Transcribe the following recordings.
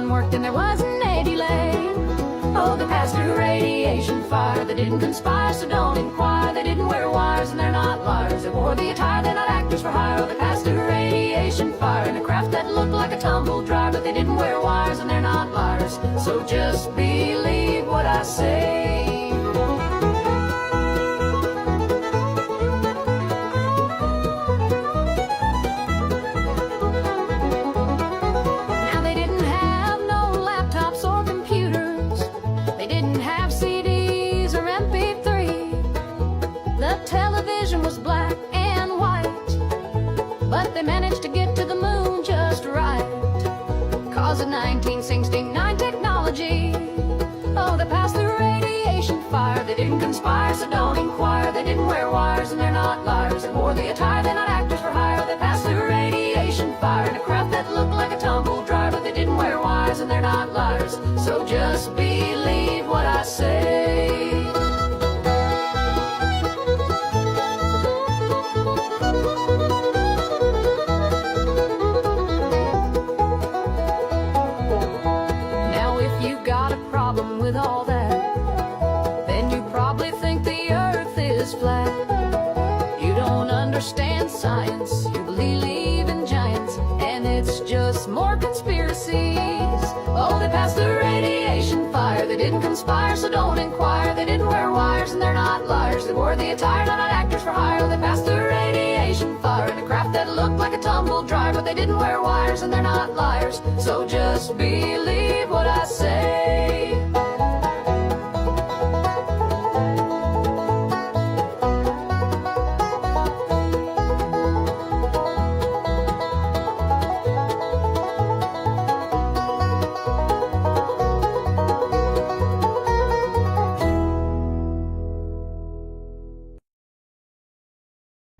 line worked and there wasn't a delay. Oh, they passed through radiation fire. They didn't conspire, so don't inquire. They didn't wear wires and they're not liars. They wore the attire, they're not actors for hire. Oh, they passed through radiation fire in a craft that looked like a tumble dryer. But they didn't wear wires and they're not liars. So just believe what I say. Was black and white, but they managed to get to the moon just right. Cause in 1969 technology, oh, they passed through radiation fire. They didn't conspire, so don't inquire. They didn't wear wires and they're not liars. They wore the attire, they're not actors for hire. They passed through radiation fire in a craft that looked like a tumble dryer. But they didn't wear wires and they're not liars. So just believe what I say. With all that, then you probably think the earth is flat. You don't understand science, you believe in giants, and it's just more conspiracies. Oh, they passed the radiation fire. They didn't conspire, so don't inquire. They didn't wear wires and they're not liars. They wore the attire, they're not actors for hire. They passed the radiation fire in a craft that looked like a tumble dryer. But they didn't wear wires and they're not liars. So just believe what I say.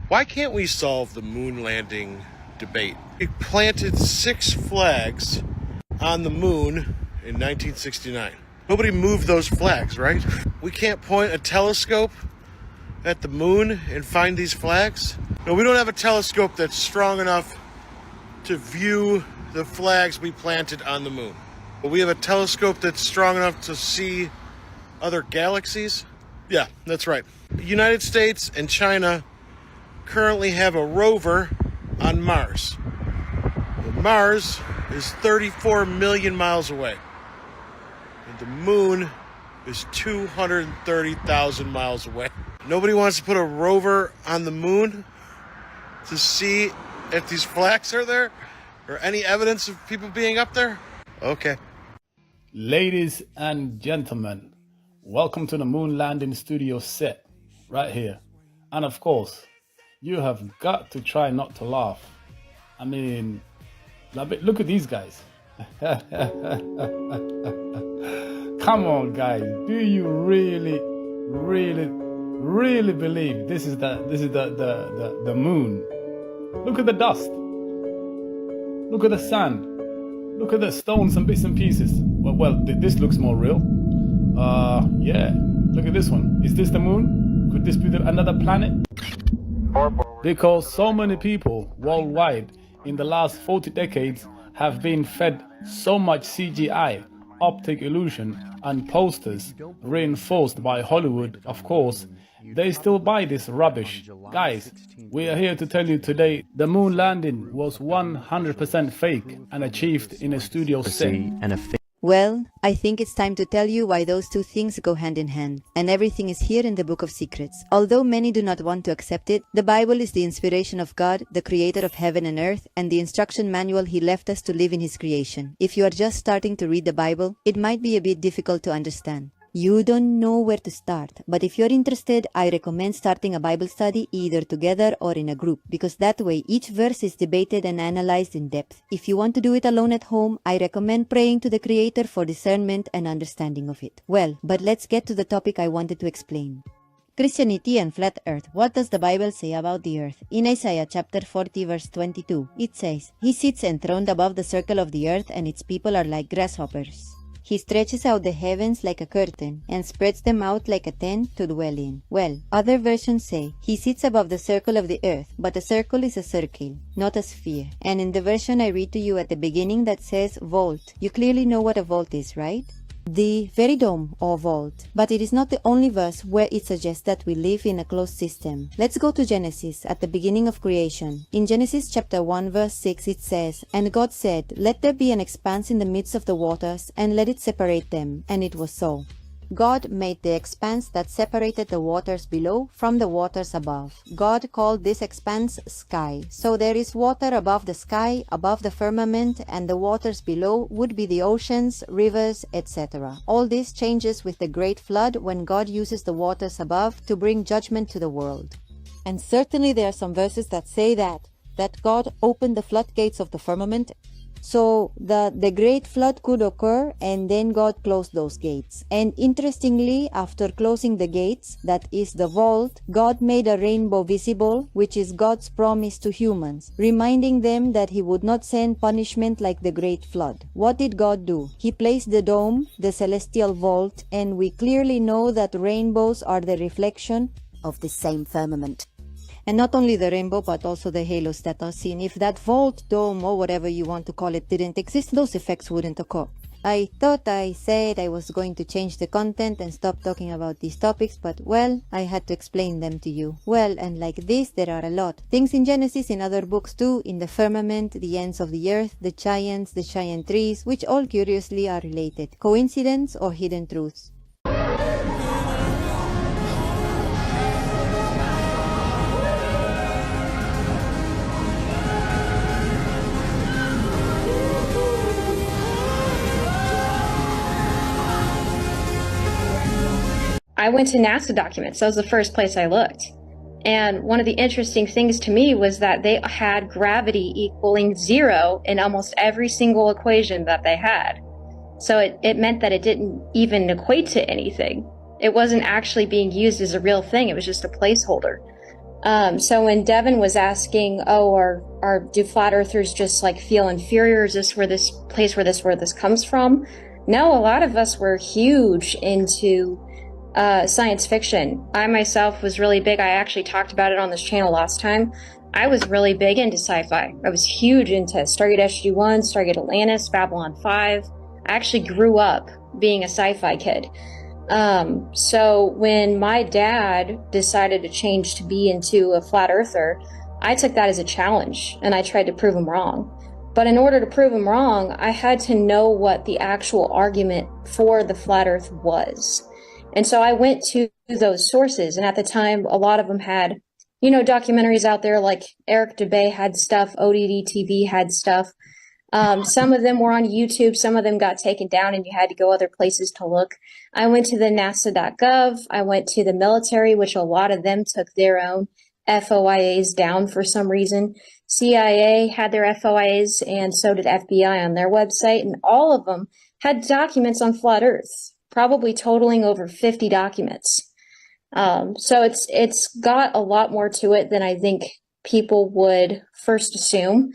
Why can't we solve the moon landing debate? We planted 6 flags on the moon in 1969. Nobody moved those flags, right? We can't point a telescope at the moon and find these flags? No, we don't have a telescope that's strong enough to view the flags we planted on the moon. But we have a telescope that's strong enough to see other galaxies? Yeah, that's right. The United States and China currently have a rover on Mars. Mars is 34 million miles away, and the moon is 230,000 miles away. Nobody wants to put a rover on the moon to see if these flags are there or any evidence of people being up there? Okay. Ladies and gentlemen, welcome to the moon landing studio set right here. And of course, you have got to try not to laugh. I mean, look at these guys. Come on, guys. Do you really believe this is the moon? Look at the dust. Look at the sand. Look at the stones and bits and pieces. Well, this looks more real. Yeah. Look at this one. Is this the moon? Could this be another planet? Because so many people worldwide in the last 40 decades have been fed so much CGI, optic illusion, and posters reinforced by Hollywood, of course, they still buy this rubbish. Guys, we are here to tell you today the moon landing was 100% fake and achieved in a studio set. Well, I think it's time to tell you why those two things go hand in hand, and everything is here in the Book of Secrets. Although many do not want to accept it, the Bible is the inspiration of God, the creator of heaven and earth, and the instruction manual he left us to live in his creation. If you are just starting to read the Bible, it might be a bit difficult to understand. You don't know where to start, but if you're interested, I recommend starting a Bible study either together or in a group, because that way each verse is debated and analyzed in depth. If you want to do it alone at home, I recommend praying to the Creator for discernment and understanding of it. Well, but let's get to the topic I wanted to explain. Christianity and flat earth. What does the Bible say about the earth? In Isaiah chapter 40 verse 22, it says, "He sits enthroned above the circle of the earth, and its people are like grasshoppers." He stretches out the heavens like a curtain, and spreads them out like a tent to dwell in. Well, other versions say, he sits above the circle of the earth, but a circle is a circle, not a sphere. And in the version I read to you at the beginning that says vault, you clearly know what a vault is, right? The very dome or vault. But it is not the only verse where it suggests that we live in a closed system. Let's go to Genesis at the beginning of creation. In Genesis chapter 1 verse 6 it says, "And God said, let there be an expanse in the midst of the waters, and let it separate them. And it was so." God made the expanse that separated the waters below from the waters above. God called this expanse sky. So there is water above the sky, above the firmament, and the waters below would be the oceans, rivers, etc. All this changes with the great flood when God uses the waters above to bring judgment to the world. And certainly there are some verses that say that God opened the floodgates of the firmament, so that the great flood could occur, and then God closed those gates. And interestingly, after closing the gates, that is the vault, God made a rainbow visible, which is God's promise to humans, reminding them that he would not send punishment like the great flood. What did God do? He placed the dome, the celestial vault, and we clearly know that rainbows are the reflection of the same firmament. And not only the rainbow, but also the halos that are seen. If that vault, dome, or whatever you want to call it didn't exist, those effects wouldn't occur. I thought I said I was going to change the content and stop talking about these topics, but well, I had to explain them to you. Well, and like this, there are a lot. Things in Genesis, in other books too, in the firmament, the ends of the earth, the giants, the giant trees, which all curiously are related. Coincidence or hidden truths? I went to NASA documents. That was the first place I looked. And one of the interesting things to me was that they had gravity equaling 0 in almost every single equation that they had. So it meant that it didn't even equate to anything. It wasn't actually being used as a real thing. It was just a placeholder. So when Devin was asking, do flat earthers just like feel inferior? Is this where this comes from? No, a lot of us were huge into science fiction. I myself was really big. I actually talked about it on this channel last time. I was really big into sci-fi. I was huge into Stargate SG-1, Stargate Atlantis, Babylon 5. I actually grew up being a sci-fi kid. So when my dad decided to change to be into a flat earther, I took that as a challenge and I tried to prove him wrong. But in order to prove him wrong, I had to know what the actual argument for the flat earth was. And so I went to those sources, and at the time, a lot of them had, documentaries out there like Eric Dubay had stuff, ODD TV had stuff. Some of them were on YouTube, some of them got taken down and you had to go other places to look. I went to the NASA.gov, I went to the military, which a lot of them took their own FOIAs down for some reason. CIA had their FOIAs and so did FBI on their website, and all of them had documents on flat earth. Probably totaling over 50 documents. So it's got a lot more to it than I think people would first assume.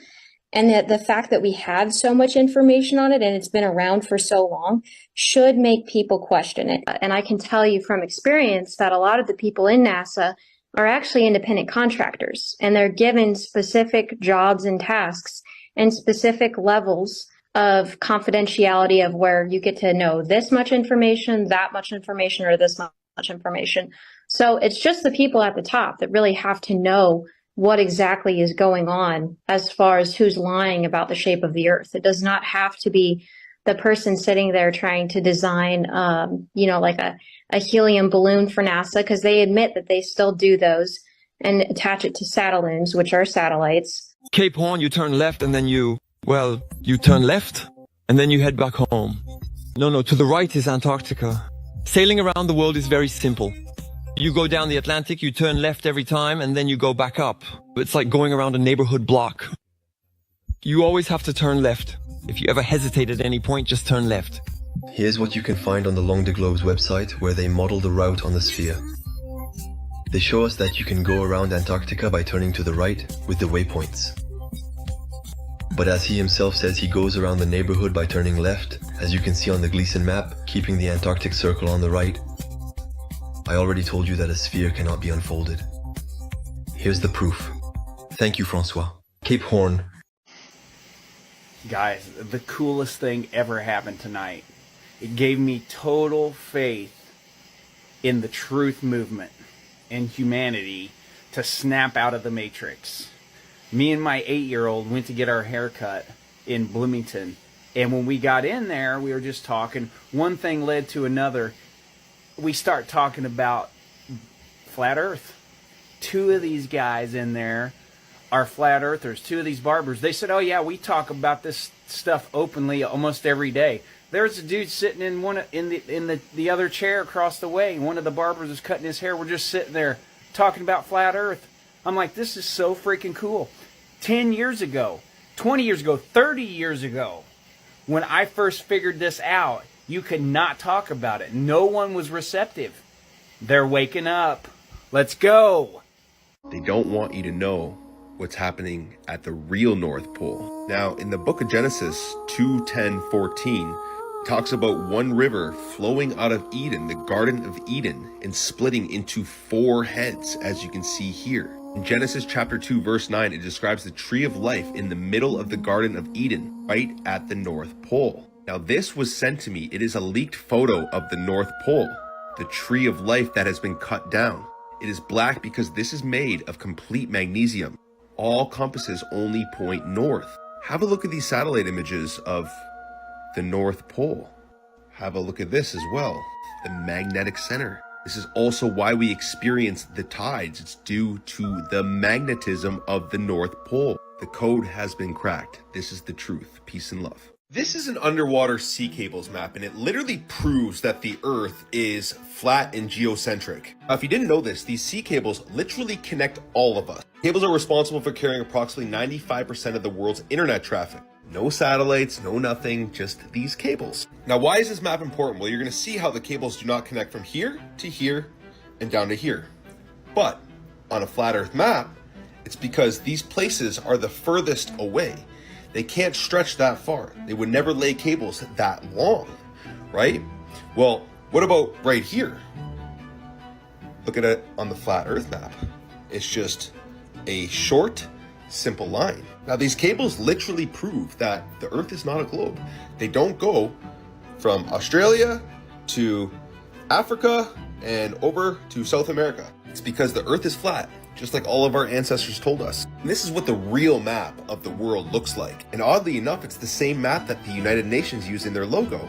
And that the fact that we have so much information on it and it's been around for so long should make people question it. And I can tell you from experience that a lot of the people in NASA are actually independent contractors, and they're given specific jobs and tasks and specific levels of confidentiality of where you get to know this much information, that much information, or this much information. So it's just the people at the top that really have to know what exactly is going on as far as who's lying about the shape of the earth. It does not have to be the person sitting there trying to design, like a helium balloon for NASA, because they admit that they still do those and attach it to satelloons, which are satellites. Cape Horn, you turn left and then you turn left and then you head back home. No, to the right is Antarctica. Sailing around the world is very simple. You go down the Atlantic, you turn left every time, and then you go back up. It's like going around a neighborhood block. You always have to turn left. If you ever hesitate at any point, just turn left. Here's what you can find on the Long the Globe's website, where they model the route on the sphere. They show us that you can go around Antarctica by turning to the right with the waypoints. But as he himself says, he goes around the neighborhood by turning left, as you can see on the Gleason map, keeping the Antarctic Circle on the right. I already told you that a sphere cannot be unfolded. Here's the proof. Thank you, Francois. Cape Horn. Guys, the coolest thing ever happened tonight. It gave me total faith in the truth movement and humanity to snap out of the Matrix. Me and my 8-year-old went to get our hair cut in Bloomington, and when we got in there, we were just talking. One thing led to another. We start talking about flat Earth. 2 of these guys in there are flat earthers. 2 of these barbers. They said, "Oh yeah, we talk about this stuff openly almost every day." There's a dude sitting in the other chair across the way. One of the barbers is cutting his hair. We're just sitting there talking about flat Earth. I'm like, this is so freaking cool. 10 years ago, 20 years ago, 30 years ago, when I first figured this out, you could not talk about it. No one was receptive. They're waking up. Let's go. They don't want you to know what's happening at the real North Pole. Now, in the book of Genesis 2:10-14, talks about one river flowing out of Eden, the Garden of Eden, and splitting into 4 heads, as you can see here. In Genesis chapter 2, verse 9, it describes the tree of life in the middle of the Garden of Eden, right at the North Pole. Now, this was sent to me. It is a leaked photo of the North Pole, the tree of life that has been cut down. It is black because this is made of complete magnesium. All compasses only point north. Have a look at these satellite images of the North Pole. Have a look at this as well, the magnetic center. This is also why we experience the tides. It's due to the magnetism of the North Pole. The code has been cracked. This is the truth. Peace and love. This is an underwater sea cables map, and it literally proves that the Earth is flat and geocentric. Now, if you didn't know this, these sea cables literally connect all of us. Cables are responsible for carrying approximately 95% of the world's internet traffic. No satellites, no nothing, just these cables. Now, why is this map important? Well, you're going to see how the cables do not connect from here to here and down to here. But on a flat Earth map, it's because these places are the furthest away. They can't stretch that far. They would never lay cables that long, right? Well, what about right here? Look at it on the flat Earth map. It's just a short, simple line. Now, these cables literally prove that the Earth is not a globe. They don't go from Australia to Africa and over to South America. It's because the Earth is flat, just like all of our ancestors told us. And this is what the real map of the world looks like. And oddly enough, it's the same map that the United Nations use in their logo.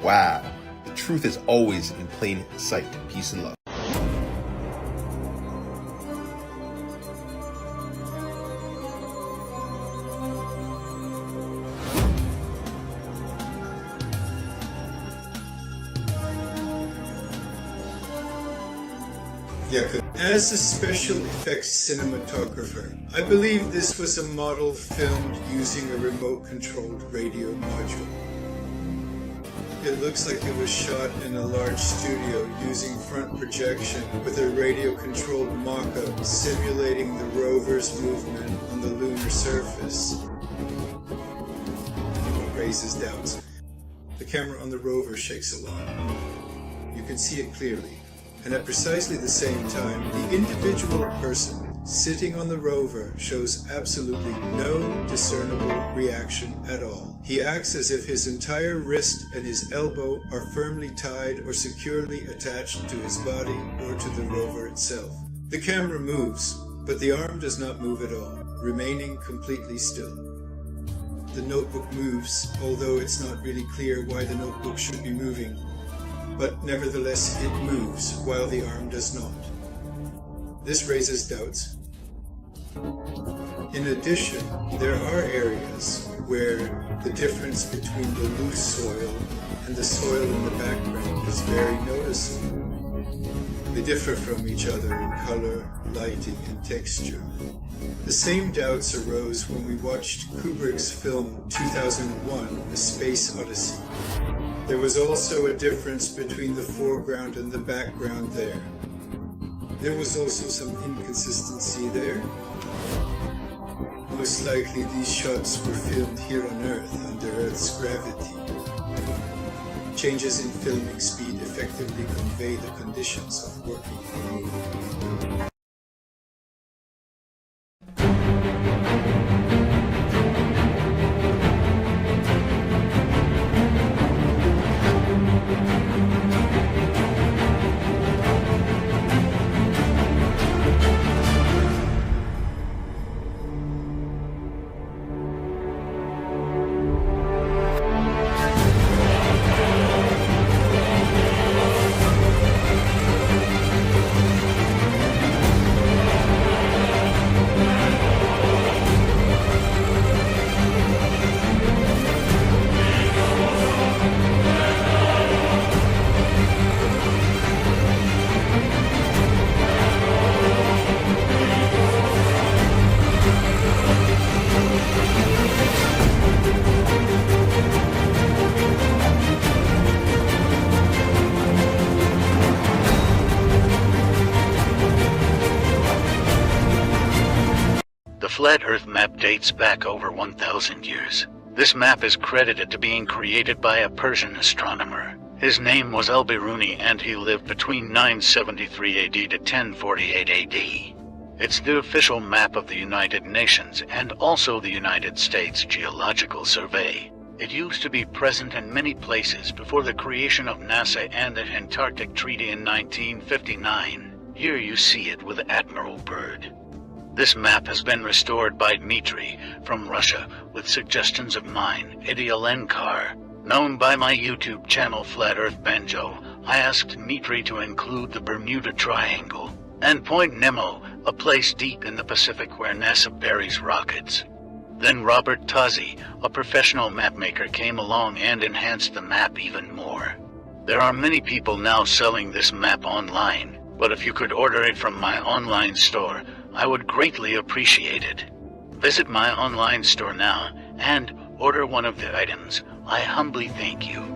Wow. The truth is always in plain sight. Peace and love. As a special effects cinematographer, I believe this was a model filmed using a remote-controlled radio module. It looks like it was shot in a large studio using front projection with a radio-controlled mock-up simulating the rover's movement on the lunar surface. What raises doubts. The camera on the rover shakes a lot. You can see it clearly. And at precisely the same time, the individual person sitting on the rover shows absolutely no discernible reaction at all. He acts as if his entire wrist and his elbow are firmly tied or securely attached to his body or to the rover itself. The camera moves, but the arm does not move at all, remaining completely still. The notebook moves, although it's not really clear why the notebook should be moving. But nevertheless it moves while the arm does not. This raises doubts. In addition, there are areas where the difference between the loose soil and the soil in the background is very noticeable. They differ from each other in color, lighting, and texture. The same doubts arose when we watched Kubrick's film 2001: A Space Odyssey. There was also a difference between the foreground and the background there. There was also some inconsistency there. Most likely these shots were filmed here on Earth under Earth's gravity. Changes in filming speed effectively convey the conditions of working on the moon. The flat Earth map dates back over 1,000 years. This map is credited to being created by a Persian astronomer. His name was Al-Biruni and he lived between 973 AD to 1048 AD. It's the official map of the United Nations and also the United States Geological Survey. It used to be present in many places before the creation of NASA and the Antarctic Treaty in 1959. Here you see it with Admiral Byrd. This map has been restored by Dmitry from Russia with suggestions of mine, Idialenkar. Known by my YouTube channel Flat Earth Banjo, I asked Dmitry to include the Bermuda Triangle and Point Nemo, a place deep in the Pacific where NASA buries rockets. Then Robert Tozzi, a professional mapmaker, came along and enhanced the map even more. There are many people now selling this map online, but if you could order it from my online store, I would greatly appreciate it. Visit my online store now and order one of the items. I humbly thank you.